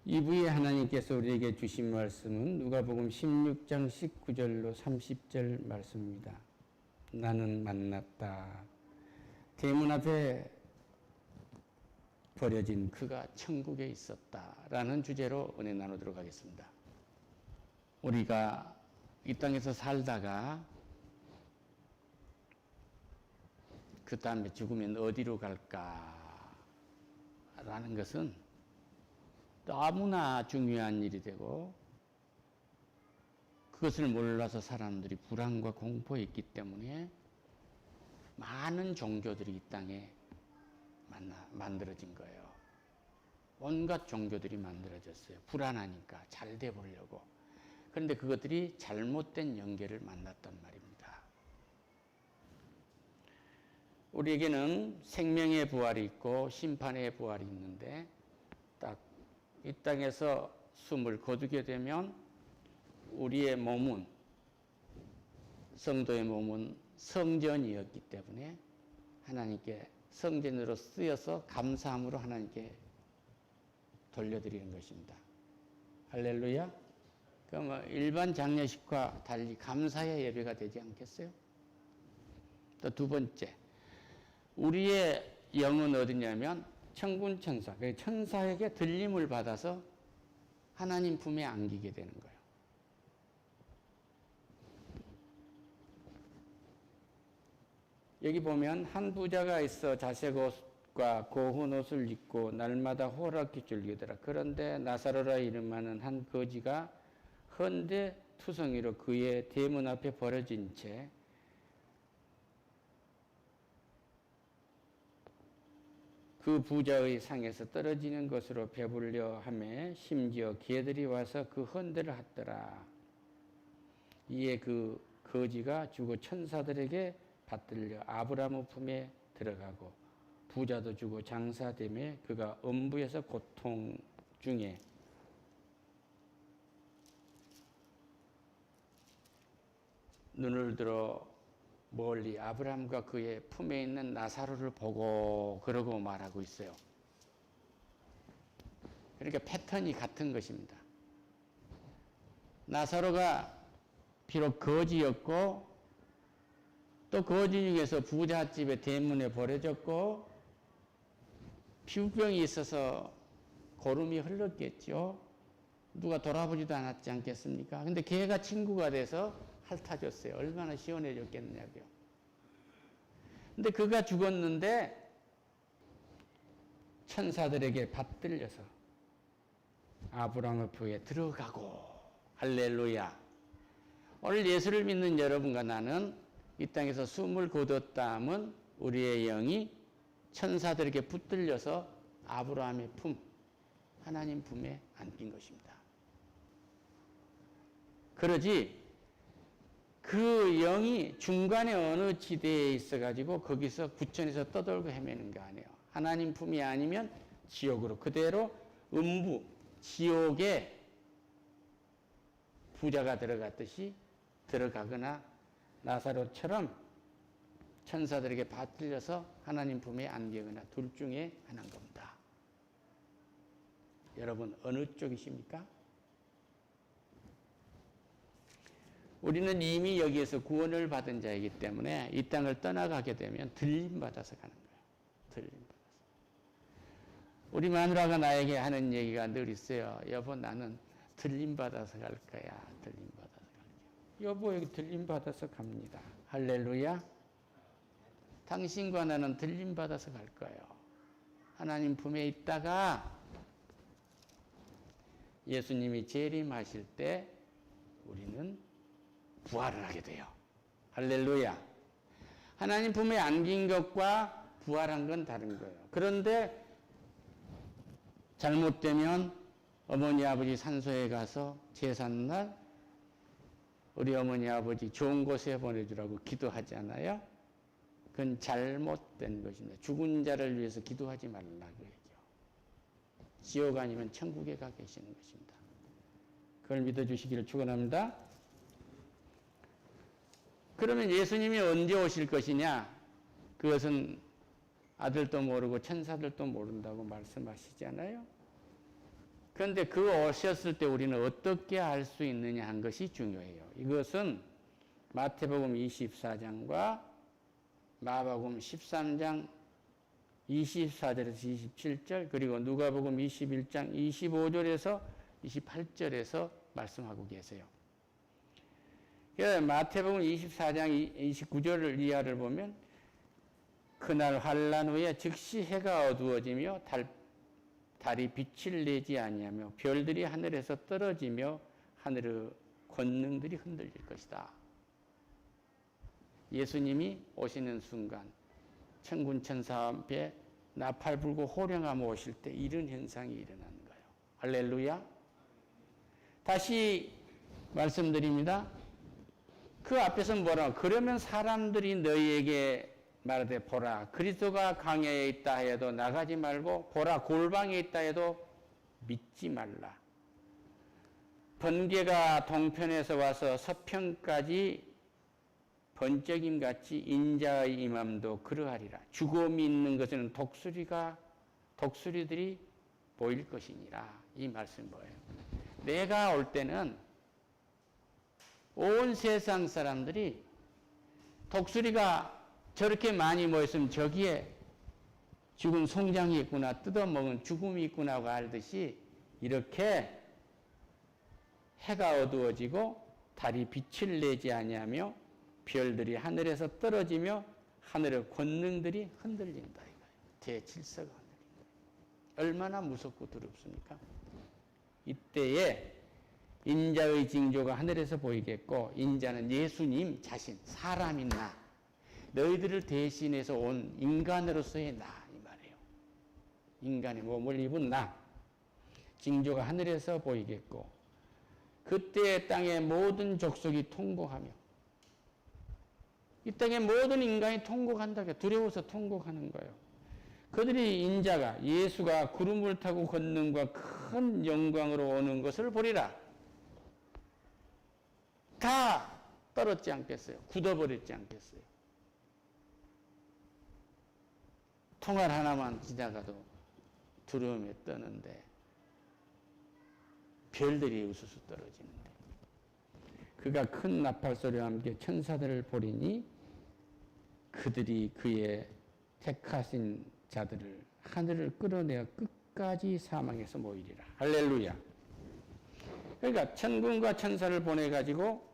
이부에 하나님께서 우리에게 주신 말씀은 누가복음 16장 19절로 30절 말씀입니다. 나는 만났다. 대문 앞에 버려진 그가 천국에 있었다. 라는 주제로 은혜 나누도록 하겠습니다. 우리가 이 땅에서 살다가 그 다음에 죽으면 어디로 갈까? 라는 것은 너무나 중요한 일이 되고 그것을 몰라서 사람들이 불안과 공포에 있기 때문에 많은 종교들이 이 땅에 만들어진 거예요. 온갖 종교들이 만들어졌어요. 불안하니까 잘 돼 보려고. 그런데 그것들이 잘못된 연계를 만났단 말입니다. 우리에게는 생명의 부활이 있고 심판의 부활이 있는데 딱 이 땅에서 숨을 거두게 되면 우리의 몸은, 성도의 몸은 성전이었기 때문에 하나님께 성전으로 쓰여서 감사함으로 하나님께 돌려드리는 것입니다. 할렐루야. 그럼 일반 장례식과 달리 감사의 예배가 되지 않겠어요? 또 두 번째, 우리의 영은 어디냐면 천군 천사, 천사에게 들림을 받아서 하나님 품에 안기게 되는 거예요. 여기 보면 한 부자가 있어 자색 옷과 고운 옷을 입고 날마다 호락기 즐기더라. 그런데 나사로라 이름하는 한 거지가 헌데 투성이로 그의 대문 앞에 버려진 채 그 부자의 상에서 떨어지는 것으로 배불려 하매 심지어 개들이 와서 그 헌데를 핫더라. 이에 그 거지가 죽어 천사들에게 받들려 아브라함의 품에 들어가고 부자도 죽어 장사되매 그가 음부에서 고통 중에 눈을 들어 멀리 아브라함과 그의 품에 있는 나사로를 보고 그러고 말하고 있어요. 그러니까 패턴이 같은 것입니다. 나사로가 비록 거지였고 또 거지 중에서 부잣집의 대문에 버려졌고 피부병이 있어서 고름이 흘렀겠죠. 누가 돌아보지도 않았지 않겠습니까? 근데 걔가 친구가 돼서 핥아줬어요. 얼마나 시원해졌겠느냐고요. 근데 그가 죽었는데 천사들에게 받들려서 아브라함의 품에 들어가고 할렐루야. 오늘 예수를 믿는 여러분과 나는 이 땅에서 숨을 거뒀다 하면 우리의 영이 천사들에게 붙들려서 아브라함의 품, 하나님 품에 안긴 것입니다. 그러지 그 영이 중간에 어느 지대에 있어가지고 거기서 구천에서 떠돌고 헤매는 게 아니에요. 하나님 품이 아니면 지옥으로 그대로 음부, 지옥에 부자가 들어갔듯이 들어가거나 나사로처럼 천사들에게 받들려서 하나님 품에 안기거나 둘 중에 하나인 겁니다. 여러분 어느 쪽이십니까? 우리는 이미 여기에서 구원을 받은 자이기 때문에 이 땅을 떠나가게 되면 들림받아서 가는 거예요. 들림받아서. 우리 마누라가 나에게 하는 얘기가 늘 있어요. 여보 나는 들림받아서 갈 거야. 들림받아서 갈게요. 여보 여기 들림받아서 갑니다. 할렐루야. 당신과 나는 들림받아서 갈 거예요. 하나님 품에 있다가 예수님이 재림하실 때 우리는 부활을 하게 돼요. 할렐루야. 하나님 품에 안긴 것과 부활한 건 다른 거예요. 그런데 잘못되면 어머니 아버지 산소에 가서 제삿날 우리 어머니 아버지 좋은 곳에 보내주라고 기도하잖아요. 그건 잘못된 것입니다. 죽은 자를 위해서 기도하지 말라고 얘기해요. 지옥 아니면 천국에 가 계시는 것입니다. 그걸 믿어주시기를 축원합니다. 그러면 예수님이 언제 오실 것이냐? 그것은 아들도 모르고 천사들도 모른다고 말씀하시잖아요. 그런데 그 오셨을 때 우리는 어떻게 알 수 있느냐 한 것이 중요해요. 이것은 마태복음 24장과 마가복음 13장 24절에서 27절 그리고 누가복음 21장 25절에서 28절에서 말씀하고 계세요. 마태복음 24장 29절 이하를 보면 그날 환란 후에 즉시 해가 어두워지며 달이 빛을 내지 아니하며 별들이 하늘에서 떨어지며 하늘의 권능들이 흔들릴 것이다. 예수님이 오시는 순간 천군 천사 앞에 나팔 불고 호령하며 오실 때 이런 현상이 일어나는 거예요. 할렐루야. 다시 말씀드립니다. 그 앞에서 뭐라고? 그러면 사람들이 너희에게 말하되 보라 그리스도가 광야에 있다 해도 나가지 말고 보라 골방에 있다 해도 믿지 말라. 번개가 동편에서 와서 서편까지 번쩍임같이 인자의 임함도 그러하리라. 죽음이 있는 것에는 독수리들이 보일 것이니라. 이 말씀이 뭐예요? 내가 올 때는 온 세상 사람들이 독수리가 저렇게 많이 모였으면 저기에 죽은 송장이 있구나, 뜯어먹은 죽음이 있구나 알듯이 이렇게 해가 어두워지고 달이 빛을 내지 아니하며 별들이 하늘에서 떨어지며 하늘의 권능들이 흔들린다. 이거예요. 대질서가 흔들린다. 얼마나 무섭고 두렵습니까? 이때에 인자의 징조가 하늘에서 보이겠고 인자는 예수님 자신, 사람인 나, 너희들을 대신해서 온 인간으로서의 나 이 말이에요. 인간의 몸을 입은 나, 징조가 하늘에서 보이겠고 그때 땅의 모든 족속이 통곡하며 이 땅의 모든 인간이 통곡한다. 두려워서 통곡하는 거예요. 그들이 인자가 예수가 구름을 타고 권능과 큰 영광으로 오는 것을 보리라. 다 떨어지지 않겠어요? 굳어버리지 않겠어요? 통알 하나만 지나가도 두려움에 떠는데 별들이 우수수 떨어지는데 그가 큰 나팔 소리와 함께 천사들을 보리니 그들이 그의 택하신 자들을 하늘을 끌어내어 끝까지 사망에서 모이리라. 할렐루야. 그러니까 천군과 천사를 보내가지고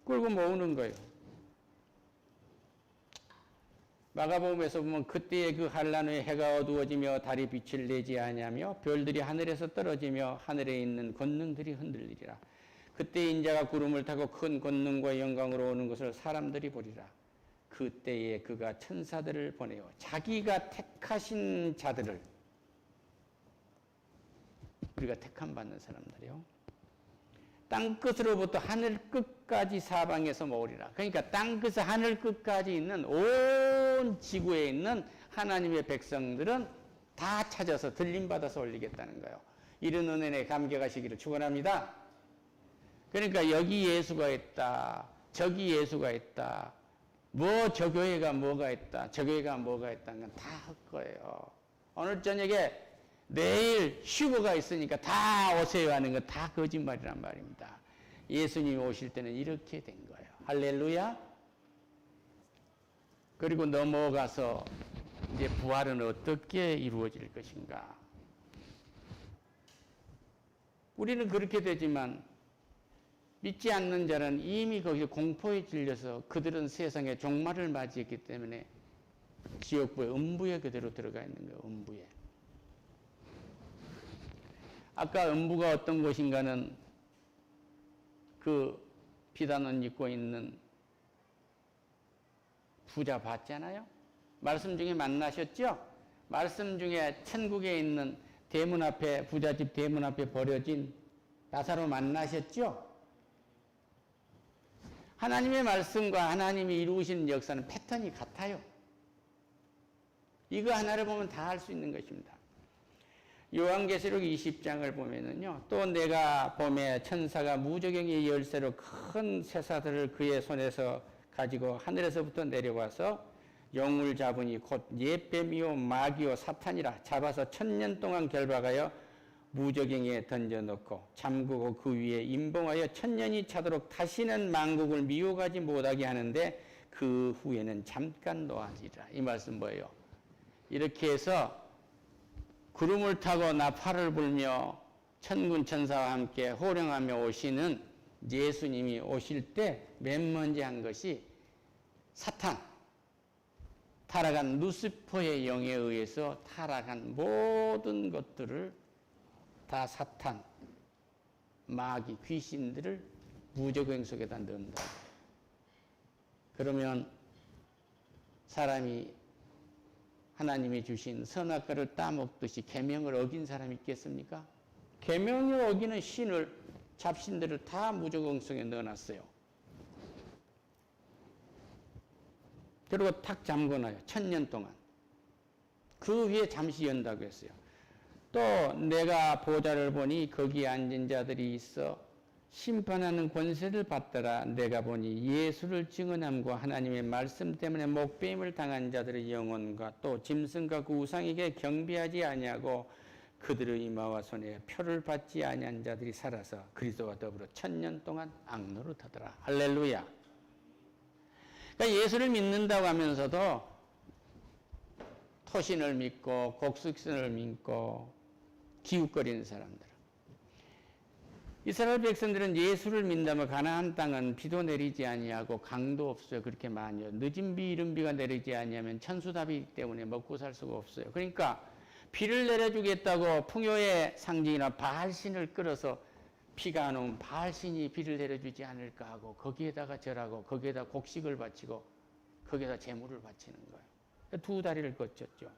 끌고 모으는 거예요. 마가복음에서 보면 그때의 그 환란 후에 해가 어두워지며 달이 빛을 내지 아니하며 별들이 하늘에서 떨어지며 하늘에 있는 권능들이 흔들리리라. 그때 인자가 구름을 타고 큰 권능과 영광으로 오는 것을 사람들이 보리라. 그때에 그가 천사들을 보내어 자기가 택하신 자들을, 우리가 택함 받는 사람들이요, 땅끝으로부터 하늘 끝까지 사방에서 모으리라. 그러니까 땅끝에서 하늘 끝까지 있는 온 지구에 있는 하나님의 백성들은 다 찾아서 들림받아서 올리겠다는 거예요. 이런 은혜에 감격하시기를 축원합니다. 그러니까 여기 예수가 있다, 저기 예수가 있다, 뭐 저 교회가 뭐가 있다, 저 교회가 뭐가 있다는 건 다 헛거예요. 오늘 저녁에 내일 휴거가 있으니까 다 오세요 하는 건 다 거짓말이란 말입니다. 예수님이 오실 때는 이렇게 된 거예요. 할렐루야. 그리고 넘어가서 이제 부활은 어떻게 이루어질 것인가. 우리는 그렇게 되지만 믿지 않는 자는 이미 거기서 공포에 질려서 그들은 세상에 종말을 맞이했기 때문에 지옥부에, 음부에 그대로 들어가 있는 거예요. 음부에. 아까 음부가 어떤 곳인가는 그 피단옷 입고 있는 부자 봤잖아요. 말씀 중에 만나셨죠? 말씀 중에 천국에 있는 대문 앞에, 부잣집 대문 앞에 버려진 나사로 만나셨죠? 하나님의 말씀과 하나님이 이루시는 역사는 패턴이 같아요. 이거 하나를 보면 다 할 수 있는 것입니다. 요한계시록 20장을 보면은요, 또 내가 봄에 천사가 무저갱이 열쇠로 큰 쇠사들을 그의 손에서 가지고 하늘에서부터 내려와서 영을 잡으니 곧 옛뱀이요 마귀요 사탄이라 잡아서 1000년 동안 결박하여 무저갱에 던져놓고 잠그고 그 위에 임봉하여 천년이 차도록 다시는 만국을 미혹하지 못하게 하는데 그 후에는 잠깐 놓아지리라. 이 말씀 뭐예요? 이렇게 해서 구름을 타고 나팔을 불며 천군 천사와 함께 호령하며 오시는 예수님이 오실 때 맨 먼저 한 것이 사탄, 타락한 루시퍼의 영에 의해서 타락한 모든 것들을 다 사탄, 마귀, 귀신들을 무저갱 속에다 넣는다. 그러면 사람이 하나님이 주신 선악과를 따먹듯이 계명을 어긴 사람이 있겠습니까? 계명을 어기는 신을, 잡신들을 다 무저갱 속에 넣어놨어요. 그리고 탁 잠궈놔요. 1000년 동안. 그 위에 잠시 연다고 했어요. 또 내가 보좌를 보니 거기에 앉은 자들이 있어 심판하는 권세를 받더라. 내가 보니 예수를 증언함과 하나님의 말씀 때문에 목배임을 당한 자들의 영혼과 또 짐승과 그 우상에게 경배하지 아니하고 그들의 이마와 손에 표를 받지 아니한 자들이 살아서 그리스도와 더불어 1000년 동안 앙노릇하더라. 할렐루야. 그러니까 예수를 믿는다고 하면서도 토신을 믿고 곡식신을 믿고 기웃거리는 사람들. 이스라엘 백성들은 예수를 믿다면 가나안 땅은 비도 내리지 아니하고 강도 없어요. 그렇게 많이요. 늦은 비 이른 비가 내리지 아니하면 천수답이기 때문에 먹고 살 수가 없어요. 그러니까 비를 내려주겠다고 풍요의 상징이나 바알신을 끌어서 비가 안 오면 바알신이 비를 내려주지 않을까 하고 거기에다가 절하고 거기에다 곡식을 바치고 거기에다 제물을 바치는 거예요. 2 다리를 거쳤죠.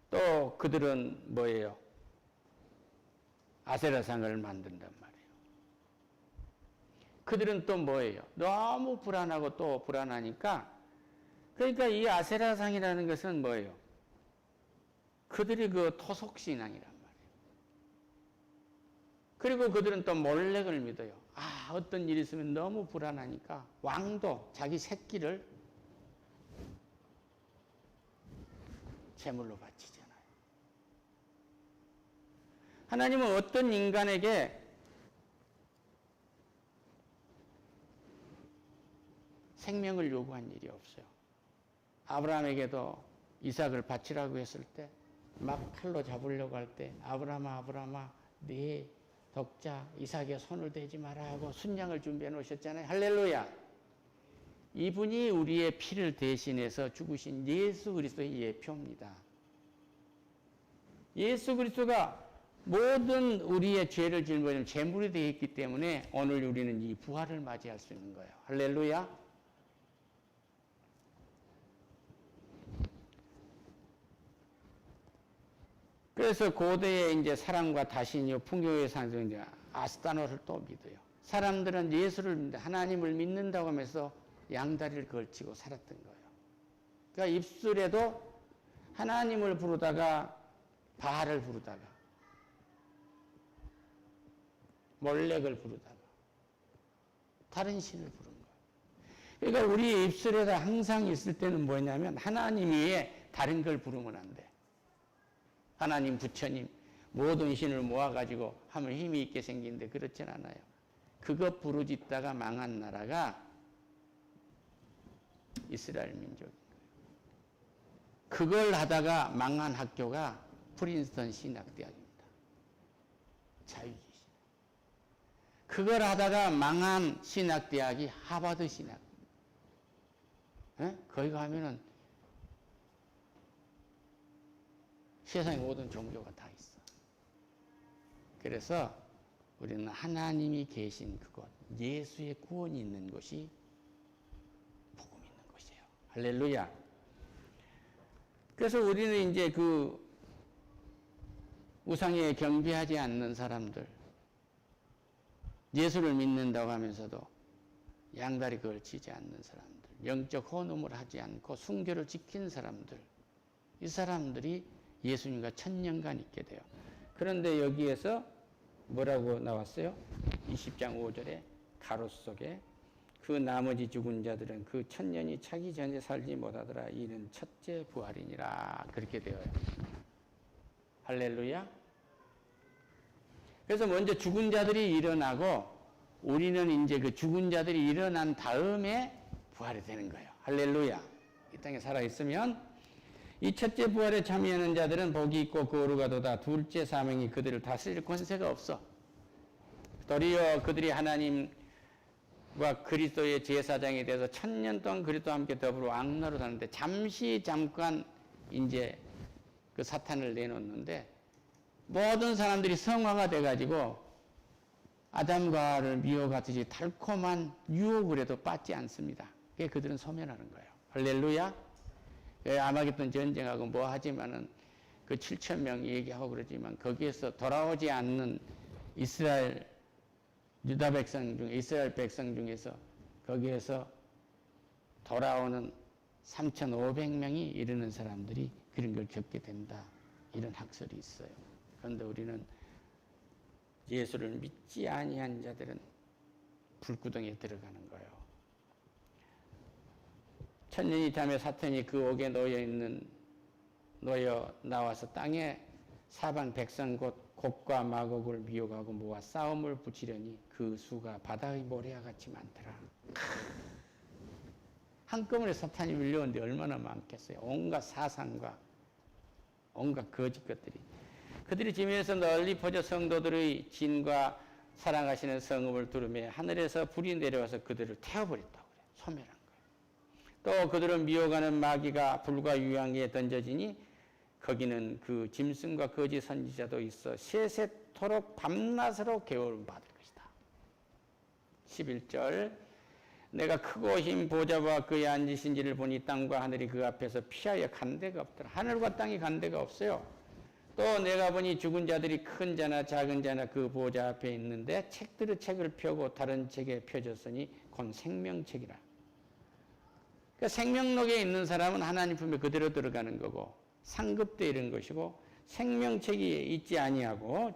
또 그들은 뭐예요? 아세라상을 만든단 말이에요. 그들은 또 뭐예요? 너무 불안하고 또 불안하니까 그러니까 이 아세라상이라는 것은 뭐예요? 그들이 그 토속신앙이란 말이에요. 그리고 그들은 또 몰렉을 믿어요. 아, 어떤 일이 있으면 너무 불안하니까 왕도 자기 새끼를 제물로 바치잖아요. 하나님은 어떤 인간에게 생명을 요구한 일이 없어요. 아브라함에게도 이삭을 바치라고 했을 때 막 칼로 잡으려고 할 때 아브라함아 아브라함아 네 독자 이삭의 손을 대지 마라 하고 순양을 준비해 놓으셨잖아요. 할렐루야. 이분이 우리의 피를 대신해서 죽으신 예수 그리스도의 예표입니다. 예수 그리스도가 모든 우리의 죄를 짊어지는 제물이 되어 있기 때문에 오늘 우리는 이 부활을 맞이할 수 있는 거예요. 할렐루야. 그래서 고대의 이제 사랑과 다신이요 풍요의 상징자 아스타노를 또 믿어요. 사람들은 예수를 믿는다, 하나님을 믿는다고 하면서 양다리를 걸치고 살았던 거예요. 그러니까 입술에도 하나님을 부르다가 바알을 부르다가 몰렉을 부르다가 다른 신을 부른 거예요. 그러니까 우리 입술에다 항상 있을 때는 뭐냐면 하나님 외에 다른 걸 부르면 안 돼. 하나님, 부처님, 모든 신을 모아가지고 하면 힘이 있게 생긴데 그렇진 않아요. 그것 부르짖다가 망한 나라가 이스라엘 민족인 거예요. 그걸 하다가 망한 학교가 프린스턴 신학대학입니다. 자유주의 신학. 그걸 하다가 망한 신학대학이 하버드 신학. 거기 가면은 세상의 모든 종교가 다 있어. 그래서 우리는 하나님이 계신 그곳, 예수의 구원이 있는 곳이 복음 있는 곳이에요. 할렐루야. 그래서 우리는 이제 그 우상에 경배하지 않는 사람들, 예수를 믿는다고 하면서도 양다리 걸치지 않는 사람들, 영적 혼음을 하지 않고 순교를 지킨 사람들, 이 사람들이 예수님과 1000년간 있게 돼요. 그런데 여기에서 뭐라고 나왔어요? 20장 5절에 가로 속에 그 나머지 죽은 자들은 그 1000년이 차기 전에 살지 못하더라. 이는 첫째 부활이니라. 그렇게 되어요. 할렐루야. 그래서 먼저 죽은 자들이 일어나고 우리는 이제 그 죽은 자들이 일어난 다음에 부활이 되는 거예요. 할렐루야. 이 땅에 살아있으면 이 첫째 부활에 참여하는 자들은 복이 있고 거루가 도다. 둘째 사명이 그들을 다스릴 권세가 없어. 도리어 그들이 하나님과 그리스도의 제사장이 돼서 1000년 동안 그리스도와 함께 더불어 왕노릇 하는데 잠깐 이제 그 사탄을 내놓는데 모든 사람들이 성화가 돼가지고 아담과 하와를 미워같이 달콤한 유혹을 해도 빠지 않습니다. 그게 그들은 소멸하는 거예요. 할렐루야. 아마겟돈 전쟁하고 뭐 하지만은 그 7,000명 얘기하고 그러지만 거기에서 돌아오지 않는 이스라엘 유다 백성 중에 이스라엘 백성 중에서 거기에서 돌아오는 3,500명이 이르는 사람들이 그런 걸 겪게 된다. 이런 학설이 있어요. 그런데 우리는 예수를 믿지 아니한 자들은 불구덩이에 들어가는 거예요. 천년이 타며 사탄이 그 옥에 놓여 나와서 땅에 사방 백성 곧 곡과 마곡을 미혹하고 모아 싸움을 붙이려니 그 수가 바다의 모래와 같이 많더라. 한꺼번에 사탄이 밀려오는데 얼마나 많겠어요. 온갖 사상과 온갖 거짓 것들이. 그들이 지면에서 널리 퍼져 성도들의 진과 사랑하시는 성읍을 두르며 하늘에서 불이 내려와서 그들을 태워버렸다고 그래요. 소멸한 거예요. 또 그들을 미혹하는 마귀가 불과 유황에 던져지니 거기는 그 짐승과 거짓 선지자도 있어 세세토록 밤낮으로 괴로움 받을 것이다. 11절 내가 크고 흰 보좌와 그의 앉으신 지를 보니 땅과 하늘이 그 앞에서 피하여 간 데가 없더라. 하늘과 땅이 간 데가 없어요. 또 내가 보니 죽은 자들이 큰 자나 작은 자나 그 보좌 앞에 있는데 책들의 책을 펴고 다른 책에 펴졌으니 곧 생명책이라. 그러니까 생명록에 있는 사람은 하나님 품에 그대로 들어가는 거고 상급되어 이런 것이고 생명책이 있지 아니하고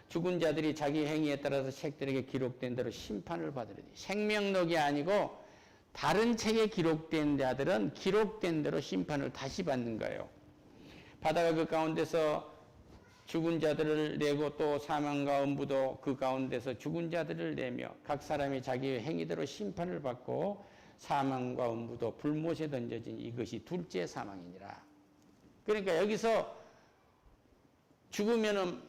죽은 자들이 자기 행위에 따라서 책들에게 기록된 대로 심판을 받으리니 생명록이 아니고 다른 책에 기록된 자들은 기록된 대로 심판을 다시 받는 거예요. 바다가 그 가운데서 죽은 자들을 내고 또 사망과 음부도 그 가운데서 죽은 자들을 내며 각 사람이 자기의 행위대로 심판을 받고 사망과 음부도 불못에 던져진 이것이 둘째 사망이니라. 그러니까 여기서 죽으면은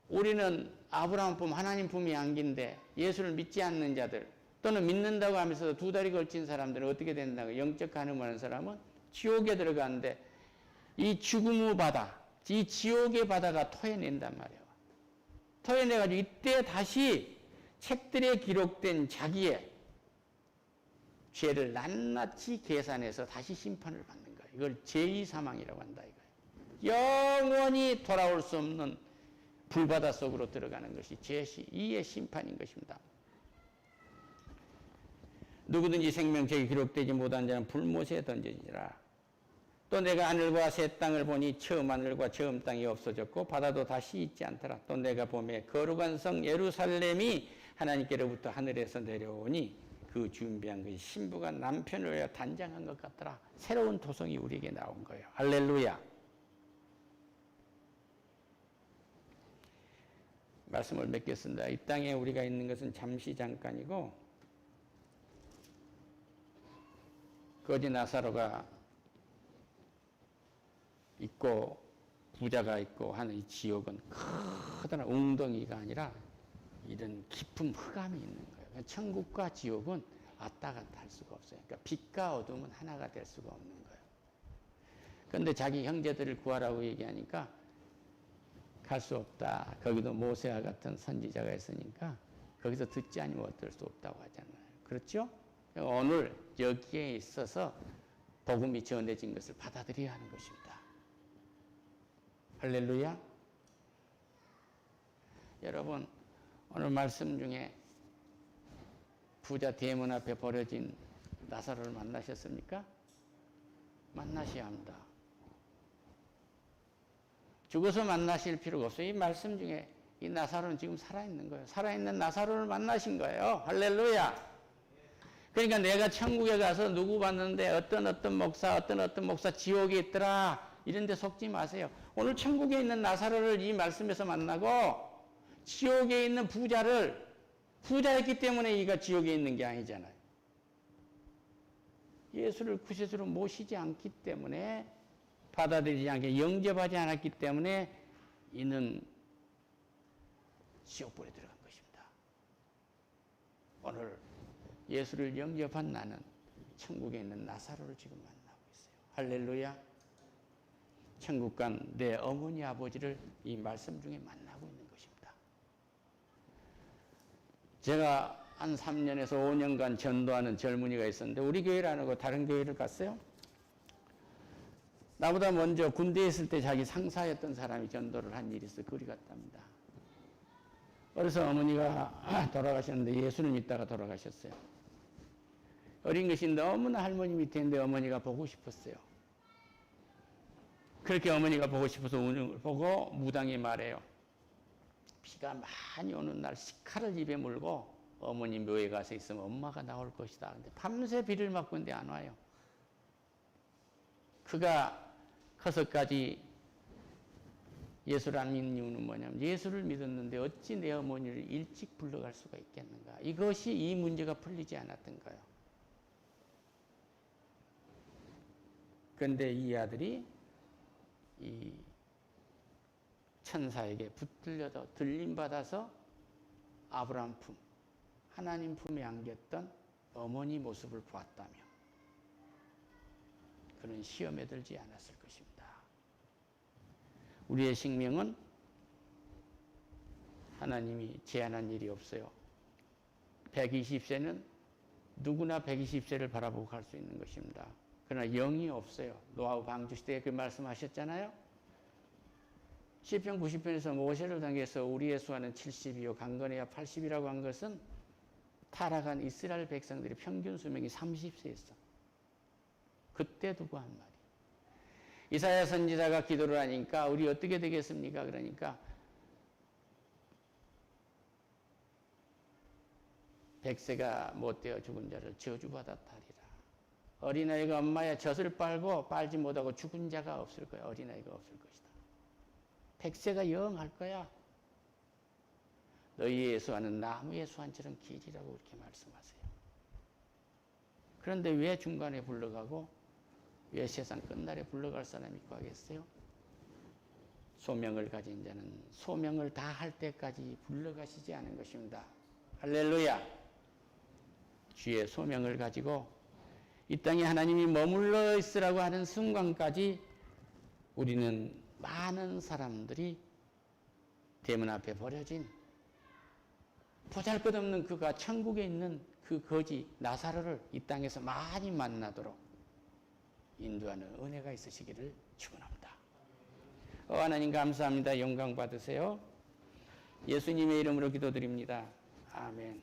우리는 아브라함 품 하나님 품이 안긴데 예수를 믿지 않는 자들 또는 믿는다고 하면서 두 다리 걸친 사람들은 어떻게 된다고 영적 간음하는 사람은 지옥에 들어가는데 이 죽음의 바다 이 지옥의 바다가 토해낸단 말이에요. 토해내가지고 이때 다시 책들에 기록된 자기의 죄를 낱낱이 계산해서 다시 심판을 받는 거예요. 이걸 제2사망이라고 한다 이거예요. 영원히 돌아올 수 없는 불바다 속으로 들어가는 것이 제2의 심판인 것입니다. 누구든지 생명책에 기록되지 못한 자는 불못에 던져지니라. 또 내가 하늘과 새 땅을 보니 처음 하늘과 처음 땅이 없어졌고 바다도 다시 있지 않더라. 또 내가 보매 거룩한 성 예루살렘이 하나님께로부터 하늘에서 내려오니 그 준비한 것이 신부가 남편을 위하여 단장한 것 같더라. 새로운 도성이 우리에게 나온 거예요. 할렐루야. 말씀을 맺겠습니다. 이 땅에 우리가 있는 것은 잠시 잠깐이고 거지 나사로가 있고 부자가 있고 하는 이 지옥은 커다란 웅덩이가 아니라 이런 깊은 흑암이 있는 거예요. 천국과 지옥은 왔다 갔다 할 수가 없어요. 그러니까 빛과 어둠은 하나가 될 수가 없는 거예요. 그런데 자기 형제들을 구하라고 얘기하니까 갈 수 없다. 거기도 모세와 같은 선지자가 있으니까 거기서 듣지 않으면 어쩔 수 없다고 하잖아요. 그렇죠? 오늘 여기에 있어서 복음이 전해진 것을 받아들여야 하는 것입니다. 할렐루야. 여러분 오늘 말씀 중에 부자 대문 앞에 버려진 나사로를 만나셨습니까? 만나셔야 합니다. 죽어서 만나실 필요가 없어요. 이 말씀 중에 이 나사로는 지금 살아있는 거예요. 살아있는 나사로를 만나신 거예요. 할렐루야. 그러니까 내가 천국에 가서 누구 봤는데 어떤 목사 지옥에 있더라. 이런 데 속지 마세요. 오늘 천국에 있는 나사로를 이 말씀에서 만나고 지옥에 있는 부자였기 때문에 이가 지옥에 있는 게 아니잖아요. 예수를 구세주로 모시지 않기 때문에, 받아들이지 않게 영접하지 않았기 때문에 이는 지옥불에 들어간 것입니다. 오늘 예수를 영접한 나는 천국에 있는 나사로를 지금 만나고 있어요. 할렐루야. 천국 간 내 어머니 아버지를 이 말씀 중에 만나고 있는 것입니다. 제가 한 3년에서 5년간 전도하는 젊은이가 있었는데 우리 교회를 안 하고 다른 교회를 갔어요. 나보다 먼저 군대에 있을 때 자기 상사였던 사람이 전도를 한 일이 있어 그리 갔답니다. 그래서 어머니가 돌아가셨는데 예수를 믿다가 돌아가셨어요. 어린 것이 너무나 할머니 밑에 있는데 어머니가 보고 싶었어요. 그렇게 어머니가 보고 싶어서 운을 보고 무당이 말해요. 비가 많이 오는 날 식칼을 입에 물고 어머니 묘에 가서 있으면 엄마가 나올 것이다. 근데 밤새 비를 맞고 있는데 안 와요. 그가 커서까지 예수를 안 믿는 이유는 뭐냐면 예수를 믿었는데 어찌 내 어머니를 일찍 불러갈 수가 있겠는가. 이것이 이 문제가 풀리지 않았던 거예요. 그런데 이 아들이 이 천사에게 붙들려서 들림받아서 아브라함 품, 하나님 품에 안겼던 어머니 모습을 보았다며 그는 시험에 들지 않았을 것입니다. 우리의 생명은 하나님이 제한한 일이 없어요. 120세는 누구나 120세를 바라보고 갈 수 있는 것입니다. 그러나 영이 없어요. 노아우 방주시대에 그 말씀하셨잖아요. 시편 90편에서 모세를 당해서 우리의 수하는 70이요 강건해야 80이라고 한 것은 타락한 이스라엘 백성들이 평균 수명이 30세였어. 그때 두고 한 말이에요. 이사야 선지자가 기도를 하니까 우리 어떻게 되겠습니까? 그러니까 100세가 못되어 죽은 자를 저주받았다리라. 어린아이가 엄마의 젖을 빨고 빨지 못하고 죽은 자가 없을 거야. 어린아이가 없을 것이다. 100세가 영 할 거야. 너희의 수하는 나무의 수한처럼 길이라고 그렇게 말씀하세요. 그런데 왜 중간에 불러가고 왜 세상 끝날에 불러갈 사람이 있고 하겠어요? 소명을 가진 자는 소명을 다 할 때까지 불러가시지 않은 것입니다. 할렐루야. 주의 소명을 가지고 이 땅에 하나님이 머물러 있으라고 하는 순간까지 우리는 많은 사람들이 대문 앞에 버려진 보잘것없는 그가 천국에 있는 그 거지 나사로를 이 땅에서 많이 만나도록 인도하는 은혜가 있으시기를 축원합니다. 하나님 감사합니다. 영광 받으세요. 예수님의 이름으로 기도드립니다. 아멘.